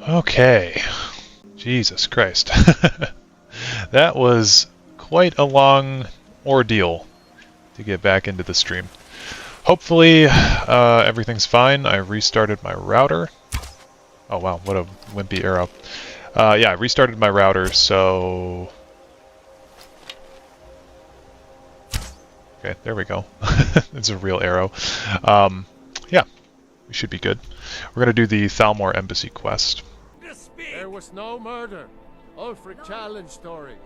Okay. Jesus Christ. That was quite a long ordeal to get back into the stream. Hopefully, everything's fine. I restarted my router. Oh wow, what a wimpy arrow. Yeah, I restarted my router, so... Okay, there we go. It's a real arrow. Yeah, we should be good. We're gonna do the Thalmor Embassy quest. There was no murder. Ulfric challenged Doric.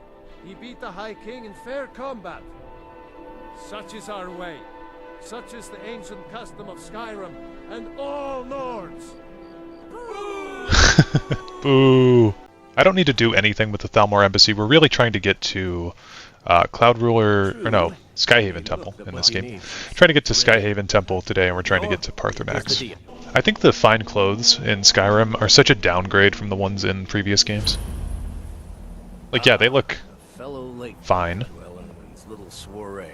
He beat the High King in fair combat. Such is our way. Such is the ancient custom of Skyrim and all Nords. Boo! I don't need to do anything with the Thalmor Embassy. We're really trying to get to Cloud Ruler, or no, Skyhaven Temple in this game. Trying to get to Skyhaven Temple today, and we're trying to get to Paar-Thur-Nax. I think the fine clothes in Skyrim are such a downgrade from the ones in previous games. Like, yeah, they look fine. Little soiree.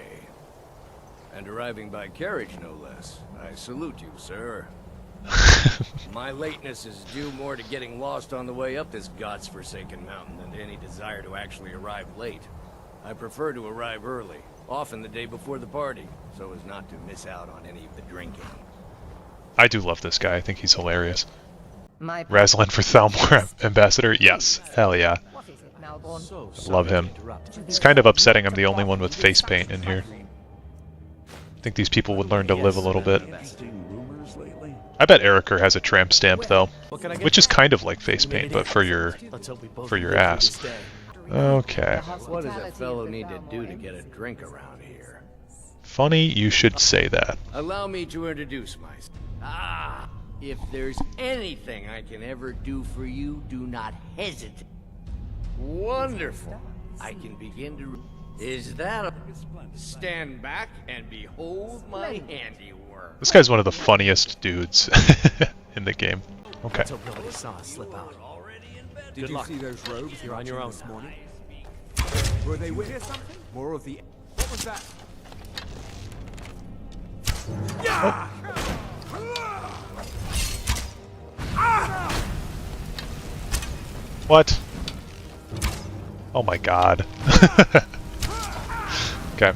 And arriving by carriage, no less. I salute you, sir. My lateness is due more to getting lost on the way up this god's-forsaken mountain than to any desire to actually arrive late. I prefer to arrive early, often the day before the party, so as not to miss out on any of the drinking. I do love this guy. I think he's hilarious. Razlan for Thalmor Ambassador? Yes. Hell yeah. I love him. It's kind of upsetting I'm the only one with face paint in here. I think these people would learn to live a little bit. I bet Eriker has a tramp stamp though, which is kind of like face paint, but for your ass. Okay. What does a fellow need to do to get a drink around here? Funny you should say that. Allow me to introduce myself. Ah, if there's anything I can ever do for you, do not hesitate. Wonderful. I can begin to... Is that a... Stand back and behold my handiwork. This guy's one of the funniest dudes in the game. Okay. Did you see those robes? You're on your own this morning. Were they with something? More of the... What was that? Yeah! What? Oh my god. Okay.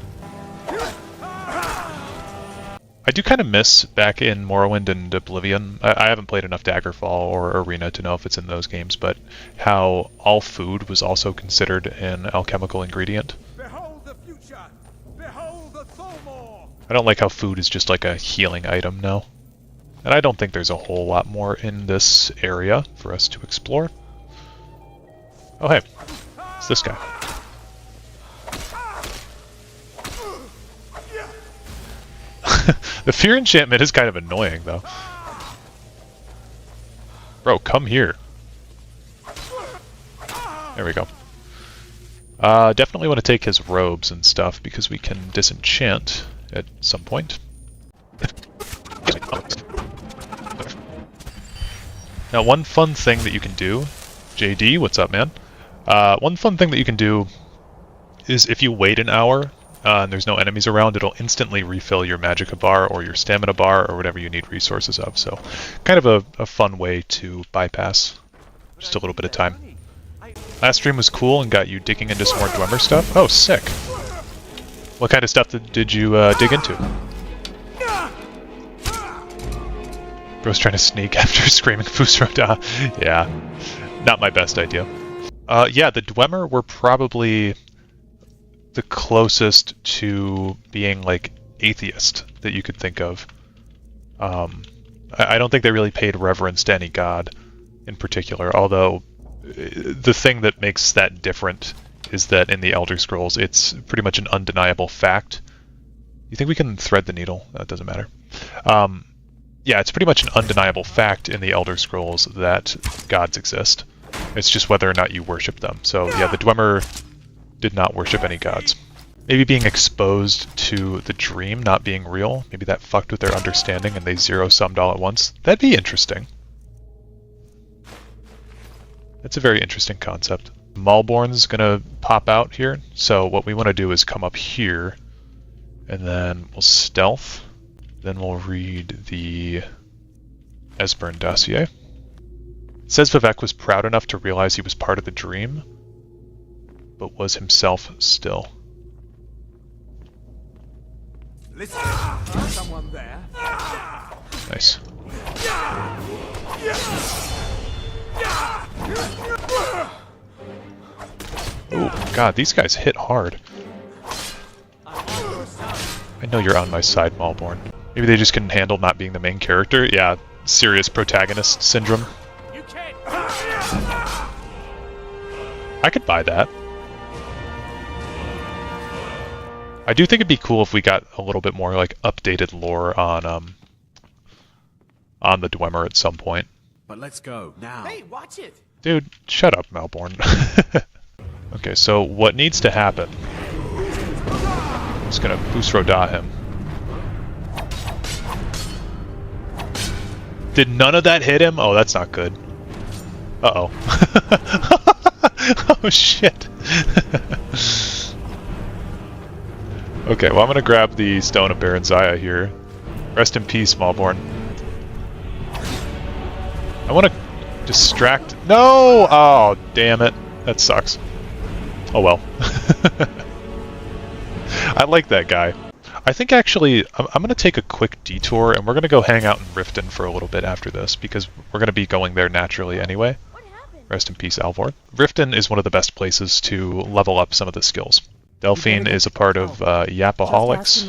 I do kind of miss back in Morrowind and Oblivion. I haven't played enough Daggerfall or Arena to know if it's in those games, but how all food was also considered an alchemical ingredient. Behold the future! Behold the Thalmor! I don't like how food is just like a healing item now. And I don't think there's a whole lot more in this area for us to explore. Oh hey, it's this guy. The fear enchantment is kind of annoying, though. Bro, come here. There we go. Definitely want to take his robes and stuff, because we can disenchant at some point. Now, one fun thing that you can do... JD, what's up, man? One fun thing that you can do is if you wait an hour and there's no enemies around, it'll instantly refill your magicka bar or your stamina bar or whatever you need resources of. So kind of a fun way to bypass just a little bit of time. Last stream was cool and got you digging into some more Dwemer stuff. Oh, sick. What kind of stuff did you dig into? Bro's trying to sneak after screaming Fusroda. Yeah, not my best idea. Yeah, the Dwemer were probably the closest to being like atheist that you could think of. I don't think they really paid reverence to any god in particular, although the thing that makes that different is that in the Elder Scrolls it's pretty much an undeniable fact. You think we can thread the needle? That doesn't matter. Yeah, it's pretty much an undeniable fact in the Elder Scrolls that gods exist. It's just whether or not you worship them. So yeah, the Dwemer did not worship any gods. Maybe being exposed to the dream not being real, maybe that fucked with their understanding and they zero-summed all at once. That'd be interesting. That's a very interesting concept. Malborn's gonna pop out here, so what we want to do is come up here, and then we'll stealth, then we'll read the Esbern dossier. It says Vivek was proud enough to realize he was part of the dream, but was himself still. Listen, someone there. Nice. Oh, God, these guys hit hard. I know you're on my side, Malborn. Maybe they just couldn't handle not being the main character? Yeah, serious protagonist syndrome. I could buy that. I do think it'd be cool if we got a little bit more like updated lore on the Dwemer at some point. But let's go now. Hey, watch it. Dude, shut up, Malborn. Okay, so what needs to happen? I'm just gonna boost Roda him. Did none of that hit him? Oh, that's not good. Uh-oh. Oh, shit. Okay, well, I'm gonna grab the Stone of Baron Zaya here. Rest in peace, Malborn. I want to distract... No! Oh, damn it. That sucks. Oh well. I like that guy. I think actually, I'm going to take a quick detour, and we're going to go hang out in Riften for a little bit after this, because we're going to be going there naturally anyway. Rest in peace, Alvor. Riften is one of the best places to level up some of the skills. Delphine is a part of Yapaholics.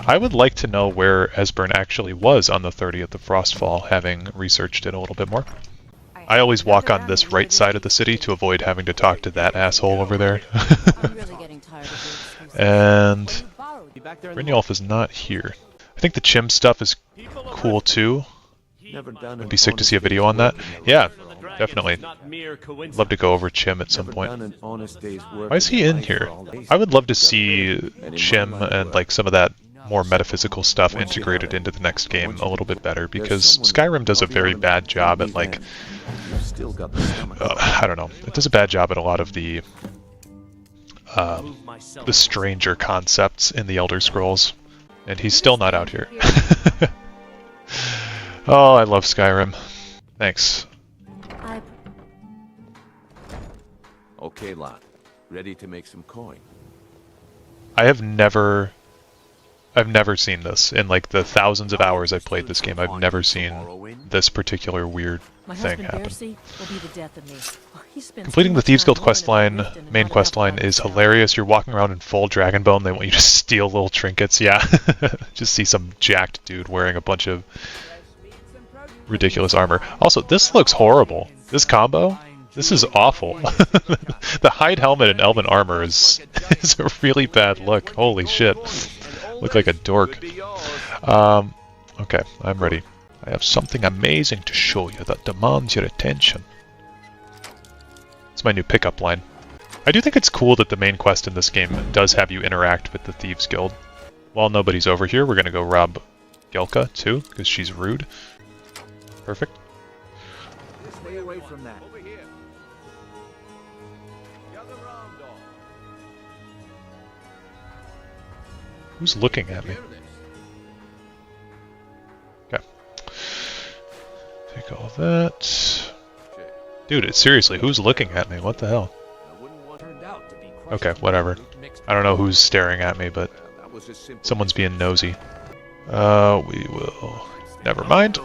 I would like to know where Esbern actually was on the 30th of Frostfall, having researched it a little bit more. I always walk on this right side of the city to avoid having to talk to that asshole over there. And Brynjolf is not here. I think the Chim stuff is cool too. It'd be sick to see a video on that. Yeah, definitely. Love to go over Chim at some point. Why is he in here? I would love to see Chim and like some of that more metaphysical stuff integrated into the next game a little bit better, because Skyrim does a very bad job at like I don't know, it does a bad job at a lot of the stranger concepts in the Elder Scrolls, and he's still not out here. Oh, I love Skyrim. Thanks. Okay, lad. Ready to make some coin? I've never seen this. In like the thousands of hours I've played this game, I've never seen this particular weird thing happen. Completing the Thieves Guild questline, main questline, is hilarious. You're walking around in full Dragonbone, they want you to steal little trinkets, yeah. Just see some jacked dude wearing a bunch of ridiculous armor. Also, this looks horrible. This combo? This is awful. The hide helmet and elven armor is a really bad look. Holy shit. Look like a dork. Okay, I'm ready. I have something amazing to show you that demands your attention. It's my new pickup line. I do think it's cool that the main quest in this game does have you interact with the Thieves Guild. While nobody's over here, we're gonna go rob Gelka too, because she's rude. Perfect. Stay away from that. Who's looking at me? Okay. Take all that. Dude, seriously, who's looking at me? What the hell? Okay, whatever. I don't know who's staring at me, but someone's being nosy. We will... Never mind.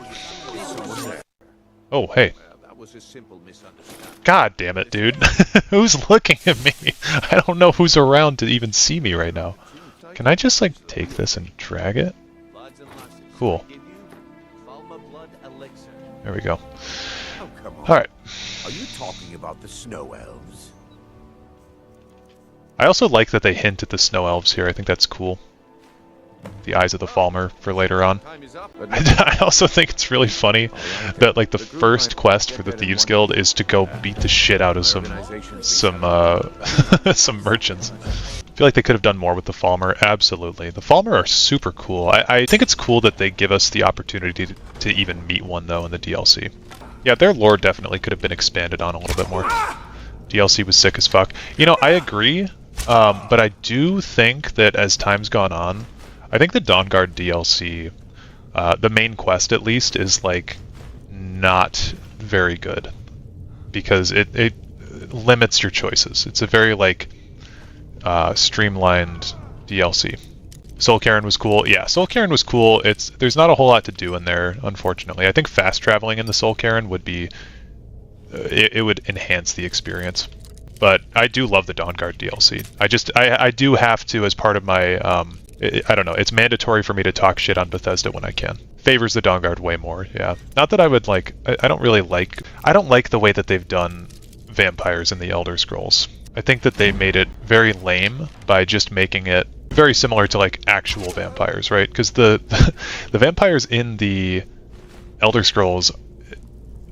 Oh, hey. God damn it, dude. Who's looking at me? I don't know who's around to even see me right now. Can I just, like, take this and drag it? Cool. There we go. Alright. Are you talking about the snow elves? I also like that they hint at the snow elves here. I think that's cool. The Eyes of the Falmer for later on. I also think it's really funny that like the first quest for the Thieves Guild is to go beat the shit out of some some merchants. I feel like they could have done more with the Falmer. Absolutely. The Falmer are super cool. I think it's cool that they give us the opportunity to even meet one though in the DLC. Yeah, their lore definitely could have been expanded on a little bit more. DLC was sick as fuck. You know, I agree, but I do think that as time's gone on, I think the Dawnguard DLC, the main quest at least, is like not very good. because it limits your choices. It's a very like streamlined DLC. Soul Cairn was cool. Yeah, Soul Cairn was cool. There's not a whole lot to do in there, unfortunately. I think fast traveling in the Soul Cairn would be it would enhance the experience. But I do love the Dawnguard DLC. I do have to, as part of my I don't know, it's mandatory for me to talk shit on Bethesda when I can. Favors the Dawnguard way more, yeah. Not that I would like, I don't like the way that they've done vampires in the Elder Scrolls. I think that they made it very lame by just making it very similar to like actual vampires, right? Because the vampires in the Elder Scrolls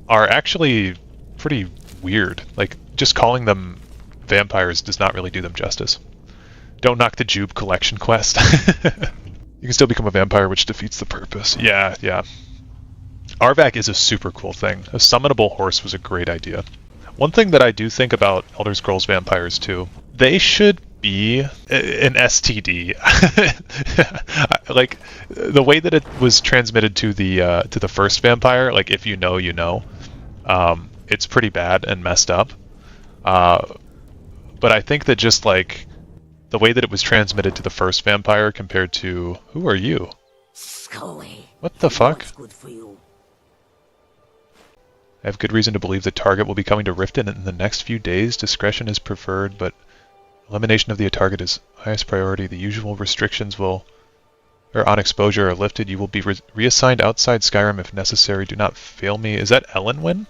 are actually pretty weird. Like, just calling them vampires does not really do them justice. Don't knock the Jube collection quest. You can still become a vampire, which defeats the purpose. Yeah, yeah. Arvac is a super cool thing. A summonable horse was a great idea. One thing that I do think about Elder Scrolls Vampires 2, they should be an STD. Like, the way that it was transmitted to the first vampire, like, if you know, you know, it's pretty bad and messed up. But I think that just, like, the way that it was transmitted to the first vampire compared to... Who are you? Scully. What the fuck? What's good for you? I have good reason to believe the target will be coming to Riften in the next few days. Discretion is preferred, but elimination of the target is highest priority. The usual restrictions on exposure are lifted. You will be reassigned outside Skyrim if necessary. Do not fail me. Is that Elenwyn?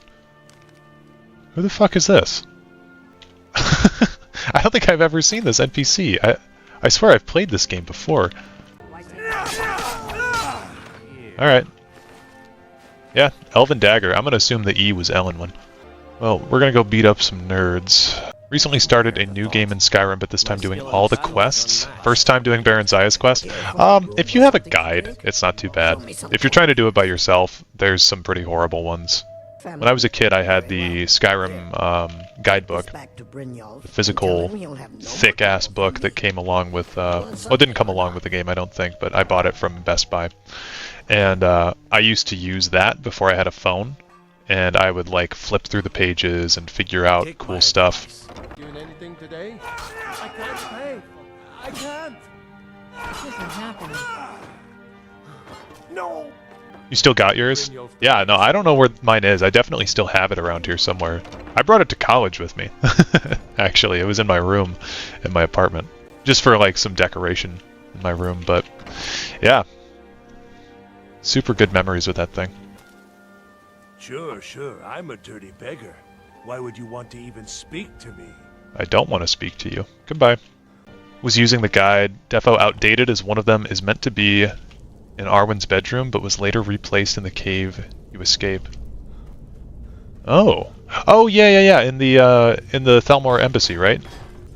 Who the fuck is this? I don't think I've ever seen this NPC. I swear I've played this game before. Alright. Yeah, Elven Dagger. I'm gonna assume the E was Elenwyn. Well, we're gonna go beat up some nerds. Recently started a new game in Skyrim, but this time doing all the quests. First time doing Baron Zaya's quest. If you have a guide, it's not too bad. If you're trying to do it by yourself, there's some pretty horrible ones. When I was a kid, I had the Skyrim guidebook, the physical, thick-ass book that came along with, well, it didn't come along with the game, I don't think, but I bought it from Best Buy. And I used to use that before I had a phone, and I would, like, flip through the pages and figure out cool stuff. Doing anything today? I can't pay. I can't. This isn't happening. No. You still got yours? Yeah, no, I don't know where mine is. I definitely still have it around here somewhere. I brought it to college with me. Actually, it was in my room in my apartment. Just for, like, some decoration in my room, but yeah. Super good memories with that thing. Sure, I'm a dirty beggar. Why would you want to even speak to me? I don't want to speak to you. Goodbye. Was using the guide. Defo outdated as one of them is meant to be in Arwen's bedroom, but was later replaced in the cave you escape. Oh. Oh, yeah. In the Thalmor Embassy, right?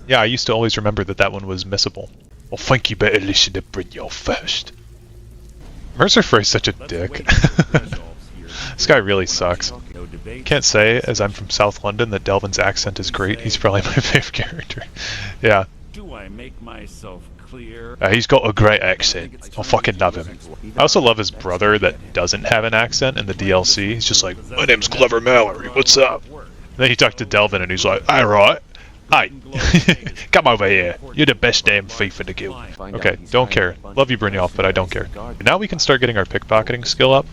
Yeah, I used to always remember that one was missable. Well, think you better listen to Brynjolf first. Mercer Frey's such a dick. This guy really sucks. Can't say, as I'm from South London, that Delvin's accent is great. He's probably my favorite character. Yeah. Do I make myself clear? He's got a great accent. I fucking love him. I also love his brother that doesn't have an accent in the DLC. He's just like, my name's Clever Mallory, what's up? And then he talked to Delvin and he's like, alright. Hey, come over here. You're the best damn thief in the guild. Okay, don't care. Love you, Brynjolf, but I don't care. Now we can start getting our pickpocketing skill up.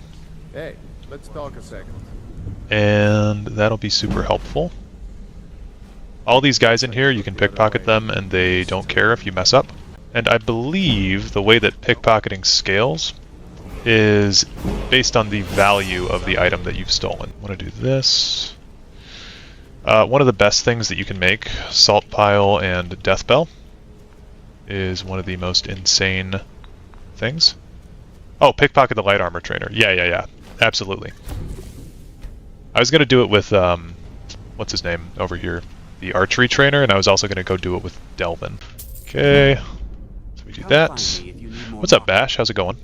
Hey, let's talk a second. And that'll be super helpful. All these guys in here, you can pickpocket them and they don't care if you mess up. And I believe the way that pickpocketing scales is based on the value of the item that you've stolen. I want to do this. One of the best things that you can make, Salt Pile and Death Bell, is one of the most insane things. Oh, pickpocket the light armor trainer. Yeah. Absolutely. I was going to do it with, what's his name over here? The archery trainer, and I was also going to go do it with Delvin. Okay. So we do that. What's up, Bash? How's it going?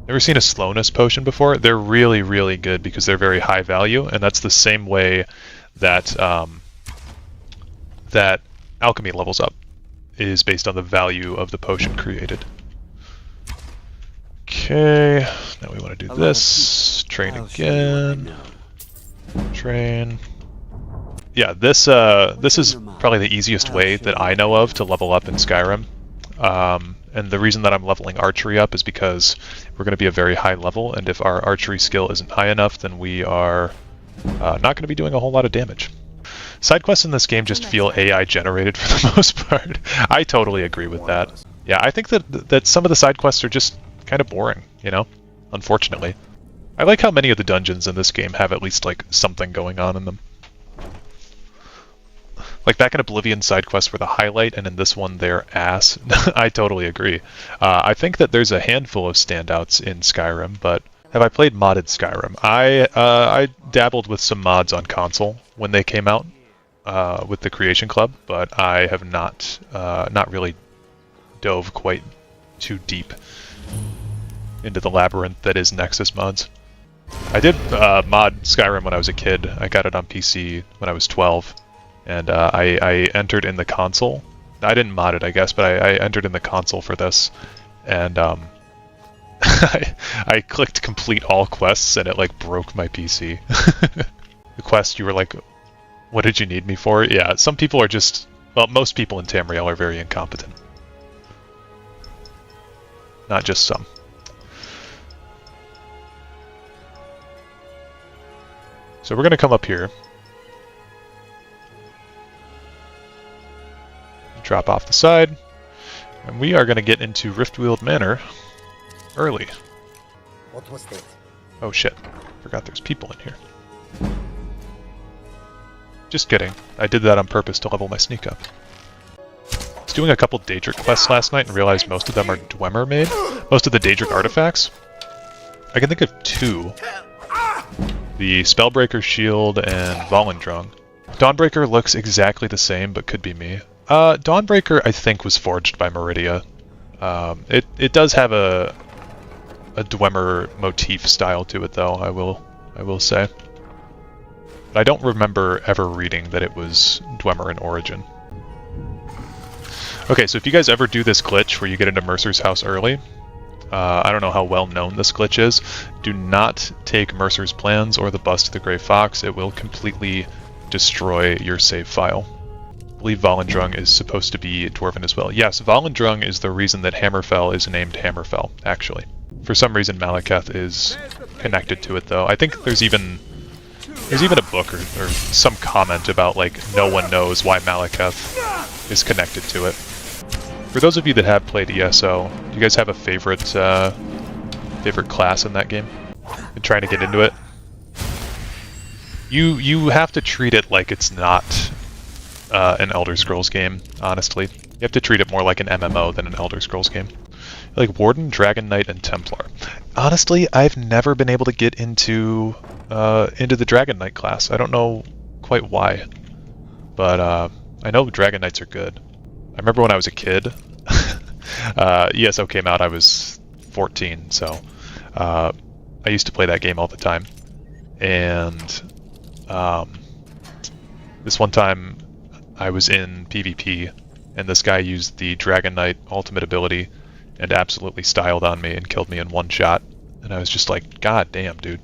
Ever seen a slowness potion before? They're really, really good because they're very high value, and that's the same way that that alchemy levels up, is based on the value of the potion created. Okay, now we want to do this. Train again. Train. Yeah, this is probably the easiest way that I know of to level up in Skyrim. And the reason that I'm leveling archery up is because we're going to be a very high level, and if our archery skill isn't high enough, then we are not going to be doing a whole lot of damage. Side quests in this game just feel AI generated for the most part. I totally agree with that. Yeah, I think that some of the side quests are just kind of boring, you know? Unfortunately. I like how many of the dungeons in this game have at least, like, something going on in them. Like, back in Oblivion, side quests were the highlight, and in this one, they're ass. I totally agree. I think that there's a handful of standouts in Skyrim, but have I played modded Skyrim? I dabbled with some mods on console when they came out with the Creation Club, but I have not really dove quite too deep into the labyrinth that is Nexus mods. I did mod Skyrim when I was a kid. I got it on PC when I was 12. And I entered in the console. I didn't mod it, I guess, but I entered in the console for this. And I clicked complete all quests, and it like broke my PC. The quest, you were like, what did you need me for? Yeah, some people are just... Well, most people in Tamriel are very incompetent. Not just some. So we're going to come up here. Drop off the side, and we are going to get into Riftweald Manor early. What was that? Oh shit, forgot there's people in here. Just kidding, I did that on purpose to level my sneak up. I was doing a couple Daedric quests last night and realized most of them are Dwemer made. Most of the Daedric artifacts. I can think of two. The Spellbreaker Shield and Volendrung. Dawnbreaker looks exactly the same, but could be me. Dawnbreaker, I think, was forged by Meridia. It does have a Dwemer motif style to it, though. I will say. But I don't remember ever reading that it was Dwemer in origin. Okay, so if you guys ever do this glitch where you get into Mercer's house early, I don't know how well known this glitch is. Do not take Mercer's plans or the bust of the Grey Fox. It will completely destroy your save file. I believe Volendrung is supposed to be Dwarven as well. Yes, Volendrung is the reason that Hammerfell is named Hammerfell, actually. For some reason Malekith is connected to it, though. I think there's even a book or some comment about, like, no one knows why Malekith is connected to it. For those of you that have played ESO, do you guys have a favorite class in that game? Been trying to get into it? You have to treat it like it's not an Elder Scrolls game, honestly. You have to treat it more like an MMO than an Elder Scrolls game. Like Warden, Dragon Knight, and Templar. Honestly, I've never been able to get into the Dragon Knight class. I don't know quite why, but I know Dragon Knights are good. I remember when I was a kid, ESO came out, I was 14, so I used to play that game all the time. And this one time, I was in PvP, and this guy used the Dragon Knight ultimate ability and absolutely styled on me and killed me in one shot. And I was just like, God damn, dude.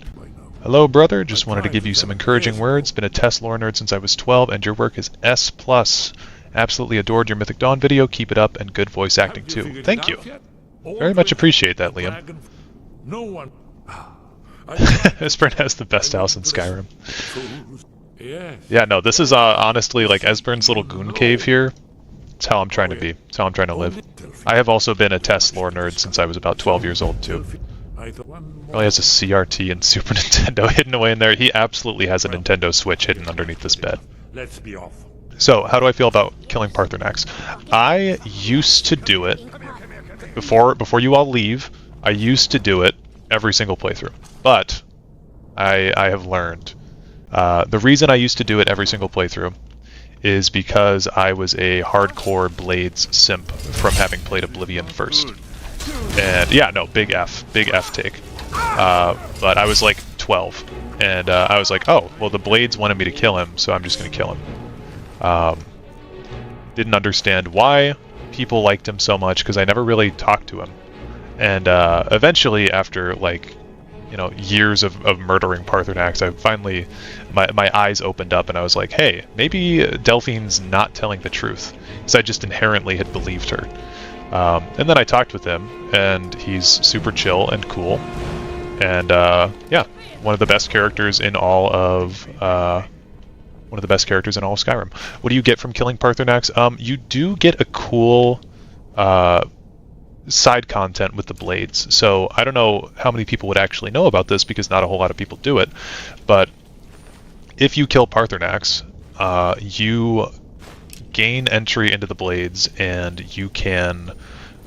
Hello, brother. Just wanted to give you some encouraging words. Been a Tess lore nerd since I was 12, and your work is S+. Absolutely adored your Mythic Dawn video. Keep it up, and good voice acting, too. Thank you. Very much appreciate that, Liam. No one. Esbern has the best house in Skyrim. Yeah, no, this is honestly like Esbern's little goon cave here. It's how I'm trying to be. It's how I'm trying to live. I have also been a Tess lore nerd since I was about 12 years old, too. Probably has a CRT and Super Nintendo hidden away in there. He absolutely has a Nintendo Switch hidden underneath this bed. Let's be off. So, how do I feel about killing Paar-Thur-Nax? I used to do it, before you all leave, I used to do it every single playthrough. But, I have learned. The reason I used to do it every single playthrough is because I was a hardcore Blades simp from having played Oblivion first. And yeah, no, big F take. But I was like 12, and I was like, oh, well the Blades wanted me to kill him, so I'm just gonna kill him. Didn't understand why people liked him so much, because I never really talked to him. And eventually, after like, you know, years of murdering Paar-Thur-Nax, I finally, my eyes opened up and I was like, hey, maybe Delphine's not telling the truth, because I just inherently had believed her. And then I talked with him, and he's super chill and cool, and yeah, one of the best characters in all of Skyrim. What do you get from killing Paar-Thur-Nax? You do get a cool side content with the blades. So I don't know how many people would actually know about this, because not a whole lot of people do it, but if you kill Paar-Thur-Nax, you gain entry into the blades, and you can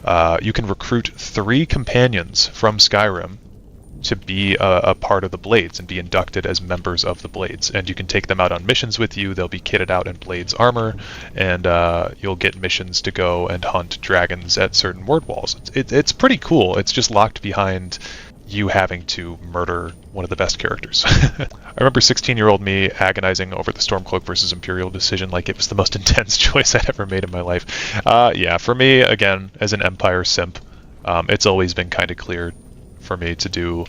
recruit 3 companions from Skyrim to be a part of the Blades and be inducted as members of the Blades. And you can take them out on missions with you. They'll be kitted out in Blades armor, and you'll get missions to go and hunt dragons at certain word walls. It's pretty cool. It's just locked behind you having to murder one of the best characters. I remember 16-year-old me agonizing over the Stormcloak versus Imperial decision like it was the most intense choice I'd ever made in my life. Yeah, for me, again, as an Empire simp, it's always been kind of clear for me to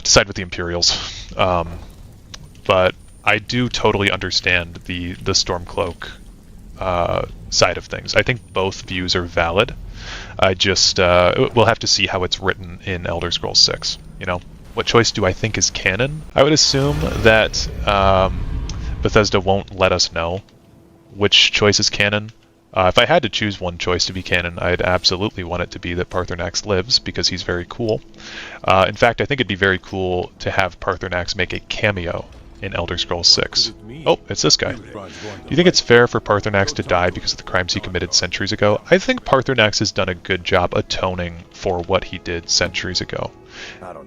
side with the Imperials. But I do totally understand the Stormcloak side of things. I think both views are valid. I just we'll have to see how it's written in Elder Scrolls 6. You know, what choice do I think is canon? I would assume that Bethesda won't let us know which choice is canon. If I had to choose one choice to be canon, I'd absolutely want it to be that Paar-Thur-Nax lives, because he's very cool. In fact, I think it'd be very cool to have Paar-Thur-Nax make a cameo in Elder Scrolls 6. Oh, it's this guy. Do you think it's fair for Paar-Thur-Nax to die because of the crimes he committed centuries ago? I think Paar-Thur-Nax has done a good job atoning for what he did centuries ago.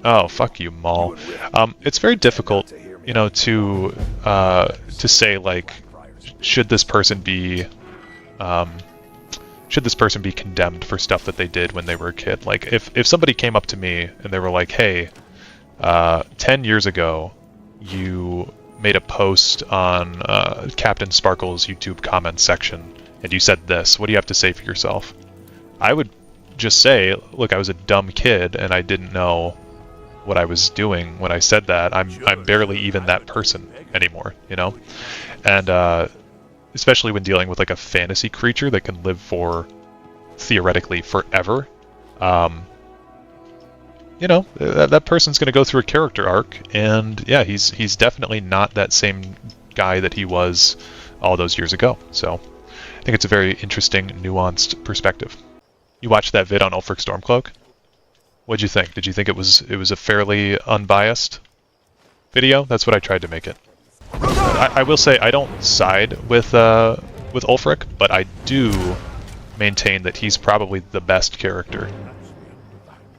Oh, fuck you, Maul. It's very difficult, you know, to say, like, should this person be condemned for stuff that they did when they were a kid? Like, if somebody came up to me and they were like, hey, 10 years ago, you made a post on Captain Sparkle's YouTube comments section, and you said this, what do you have to say for yourself? I would just say, look, I was a dumb kid, and I didn't know what I was doing when I said that. I'm barely even that person anymore, you know? And especially when dealing with like a fantasy creature that can live for, theoretically, forever. You know, that person's going to go through a character arc, and yeah, he's definitely not that same guy that he was all those years ago. So I think it's a very interesting, nuanced perspective. You watched that vid on Ulfric Stormcloak? What'd you think? Did you think it was a fairly unbiased video? That's what I tried to make it. I will say I don't side with Ulfric, but I do maintain that he's probably the best character.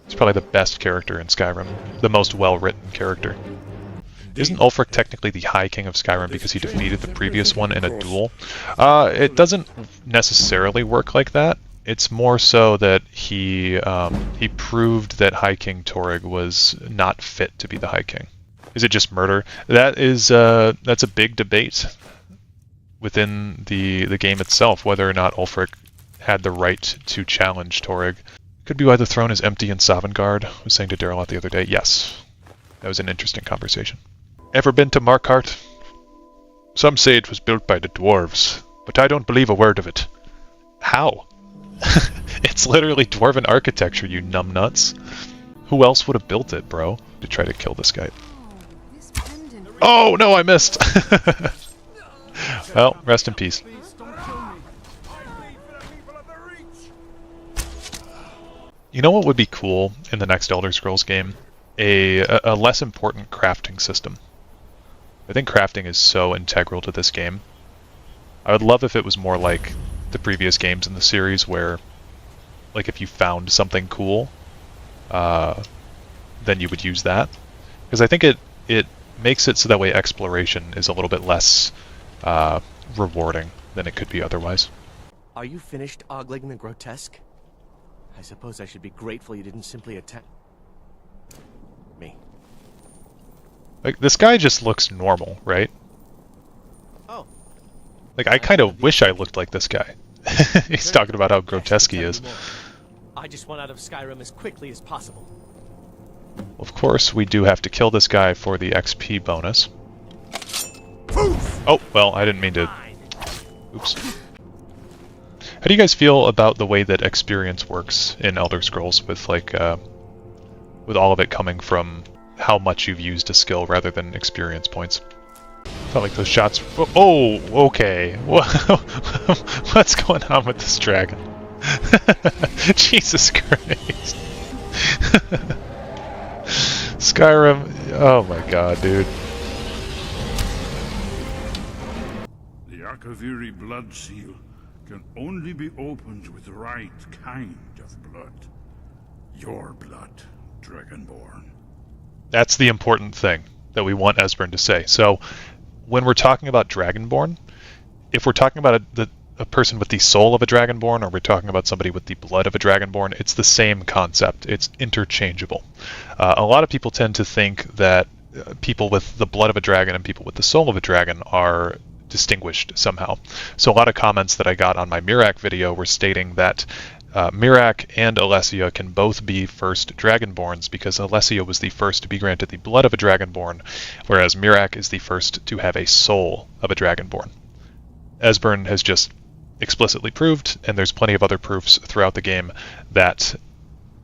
He's probably the best character in Skyrim, the most well-written character. Isn't Ulfric technically the High King of Skyrim because he defeated the previous one in a duel? It doesn't necessarily work like that. It's more so that he proved that High King Torygg was not fit to be the High King. Is it just murder? That's a big debate within the game itself, whether or not Ulfric had the right to challenge Torygg. Could be why the throne is empty in Sovngarde, I was saying to Dareloth the other day. Yes, that was an interesting conversation. Ever been to Markarth? Some say it was built by the dwarves, but I don't believe a word of it. How? It's literally dwarven architecture, you numbnuts. Who else would have built it, bro? To try to kill this guy. Oh, no, I missed! Well, rest in peace. You know what would be cool in the next Elder Scrolls game? A less important crafting system. I think crafting is so integral to this game. I would love if it was more like the previous games in the series where, like, if you found something cool, then you would use that. Because I think it makes it so that way exploration is a little bit less rewarding than it could be otherwise. Are you finished ogling the grotesque? I suppose I should be grateful you didn't simply attack me. Like, this guy just looks normal, right? Oh. Like, I kind of wish I looked like this guy. He's talking about how grotesque he is. I just want out of Skyrim as quickly as possible. Of course, we do have to kill this guy for the XP bonus. Oh, well, I didn't mean to... Oops. How do you guys feel about the way that experience works in Elder Scrolls with, like, with all of it coming from how much you've used a skill rather than experience points? Felt like those shots... Oh, okay. What's going on with this dragon? Jesus Christ. Skyrim... Oh my god, dude. The Akaviri blood seal can only be opened with the right kind of blood. Your blood, Dragonborn. That's the important thing that we want Esbern to say. So, when we're talking about Dragonborn, if we're talking about a person with the soul of a Dragonborn, or we're talking about somebody with the blood of a Dragonborn, it's the same concept. It's interchangeable. A lot of people tend to think that people with the blood of a dragon and people with the soul of a dragon are distinguished somehow. So a lot of comments that I got on my Miraak video were stating that Miraak and Alessia can both be first Dragonborns because Alessia was the first to be granted the blood of a Dragonborn, whereas Miraak is the first to have a soul of a Dragonborn. Esbern has just explicitly proved, and there's plenty of other proofs throughout the game, that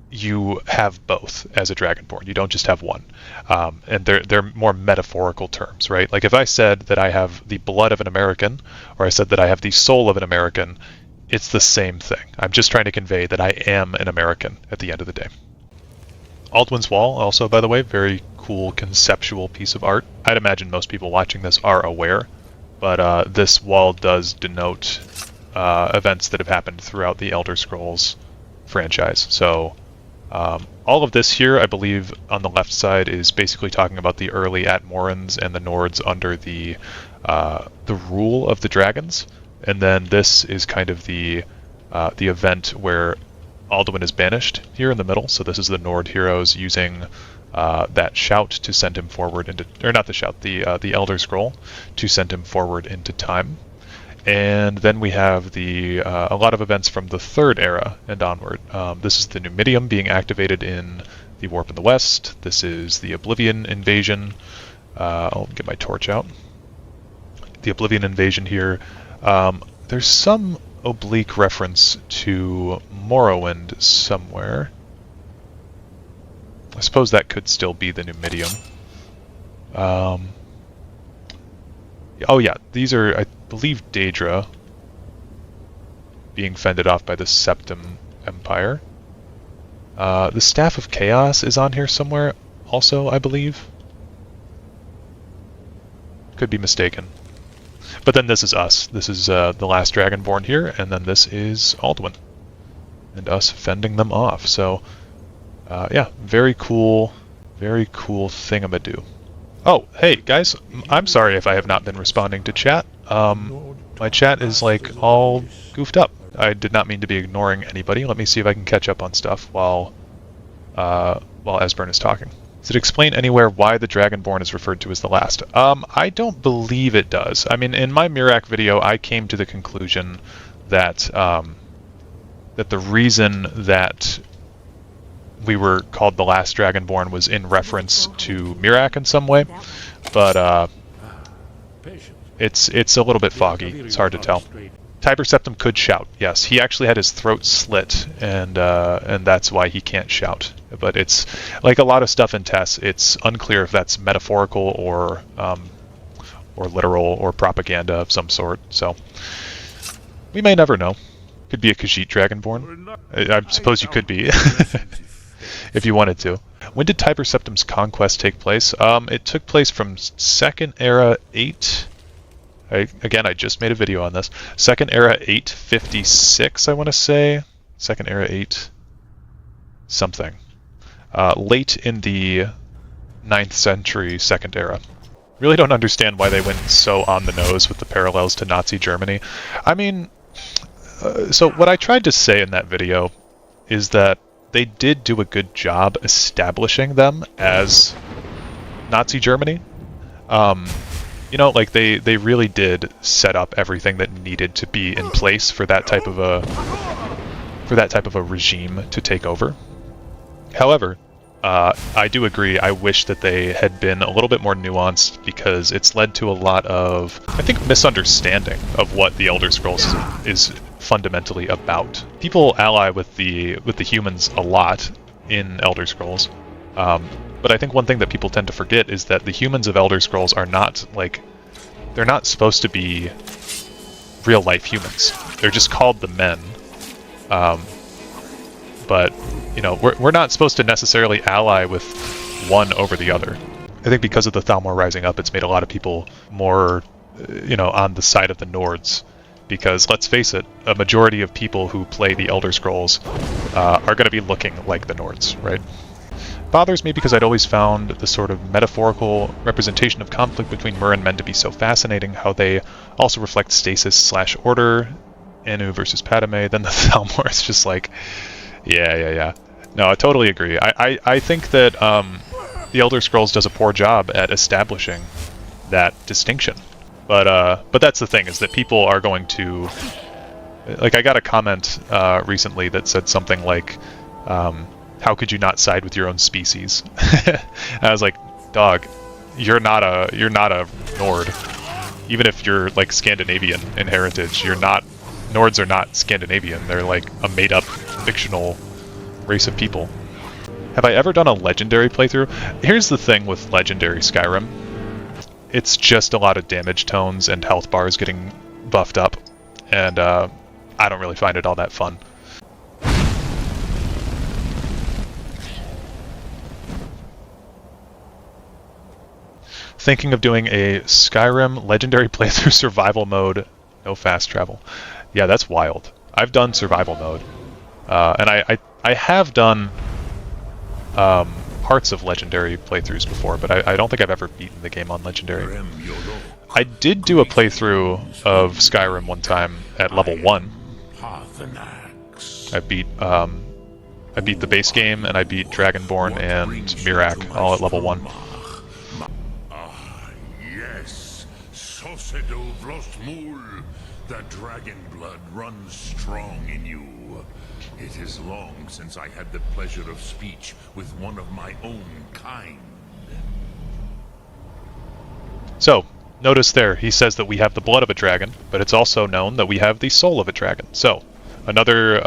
you have both as a Dragonborn. You don't just have one. And they're more metaphorical terms, right? Like if I said that I have the blood of an American, or I said that I have the soul of an American, it's the same thing. I'm just trying to convey that I am an American at the end of the day. Alduin's Wall, also, by the way, very cool conceptual piece of art. I'd imagine most people watching this are aware, but this wall does denote events that have happened throughout the Elder Scrolls franchise. So all of this here, I believe, on the left side is basically talking about the early Atmorans and the Nords under the rule of the dragons. And then this is kind of the event where Alduin is banished here in the middle. So this is the Nord heroes using that shout to send him forward into, or not the shout, the Elder Scroll to send him forward into time. And then we have a lot of events from the Third Era and onward. This is the Numidium being activated in the Warp in the West. This is the Oblivion invasion. I'll get my torch out. The Oblivion invasion here. There's some oblique reference to Morrowind somewhere. I suppose that could still be the Numidium. Oh yeah, these are, I believe, Daedra being fended off by the Septim Empire. The Staff of Chaos is on here somewhere also, I believe. Could be mistaken. But then this is us. This is the last Dragonborn here, and then this is Alduin. And us fending them off. So, yeah, very cool thingamadoo. Oh, hey, guys, I'm sorry if I have not been responding to chat. My chat is, like, all goofed up. I did not mean to be ignoring anybody. Let me see if I can catch up on stuff while Esbern is talking. Does it explain anywhere why the Dragonborn is referred to as the last? I don't believe it does. I mean, in my Miraak video, I came to the conclusion that that the reason that we were called the last Dragonborn was in reference to Miraak in some way, but it's a little bit foggy. It's hard to tell. Tiber Septim could shout. Yes, he actually had his throat slit, and that's why he can't shout. But it's like a lot of stuff in Tess. It's unclear if that's metaphorical or literal or propaganda of some sort. So we may never know. Could be a Khajiit Dragonborn. I suppose you could be, if you wanted to. When did Tiber Septim's conquest take place? It took place from Second Era 8. Again, I just made a video on this. Second Era 856, I want to say. Second Era 8 something. Late in the 9th century Second Era. Really don't understand why they went so on the nose with the parallels to Nazi Germany. I mean, so what I tried to say in that video is that they did do a good job establishing them as Nazi Germany. You know, like they really did set up everything that needed to be in place for that type of for that type of a regime to take over. However, I do agree, I wish that they had been a little bit more nuanced, because it's led to a lot of, I think, misunderstanding of what the Elder Scrolls is fundamentally about. People ally with the humans a lot in Elder Scrolls, but I think one thing that people tend to forget is that the humans of Elder Scrolls are not, like, they're not supposed to be real-life humans. They're just called the men. But, you know, we're not supposed to necessarily ally with one over the other. I think because of the Thalmor rising up, it's made a lot of people more, you know, on the side of the Nords. Because, let's face it, a majority of people who play the Elder Scrolls are going to be looking like the Nords, right? Bothers me because I'd always found the sort of metaphorical representation of conflict between Mer and men to be so fascinating, how they also reflect stasis/order, Anu versus Padme, then the Thalmor is just like, yeah. No, I totally agree. I think that the Elder Scrolls does a poor job at establishing that distinction. But that's the thing, is that people are going to... Like, I got a comment recently that said something like, how could you not side with your own species? And I was like, dog, you're not a Nord. Even if you're, like, Scandinavian in heritage, you're not... Nords are not Scandinavian. They're like a made-up, fictional race of people. Have I ever done a Legendary playthrough? Here's the thing with Legendary Skyrim. It's just a lot of damage tones and health bars getting buffed up, and I don't really find it all that fun. Thinking of doing a Skyrim Legendary playthrough survival mode, no fast travel. Yeah, that's wild. I've done survival mode, and I have done parts of Legendary playthroughs before, but I don't think I've ever beaten the game on Legendary. I did do a playthrough of Skyrim one time at level 1. I beat the base game, and I beat Dragonborn and Miraak all at level 1. Yes, Sosedo Vlostmul. The dragon blood runs strong in you. It is long since I had the pleasure of speech with one of my own kind. So, notice there, he says that we have the blood of a dragon, but it's also known that we have the soul of a dragon. So, another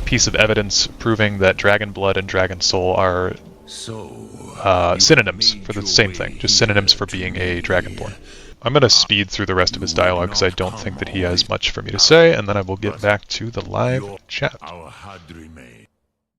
piece of evidence proving that dragon blood and dragon soul are synonyms for the same thing, just synonyms for being a dragonborn. I'm going to speed through the rest of his dialogue because I don't think that he has much for me to say, and then I will get back to the live chat. Our Hadrime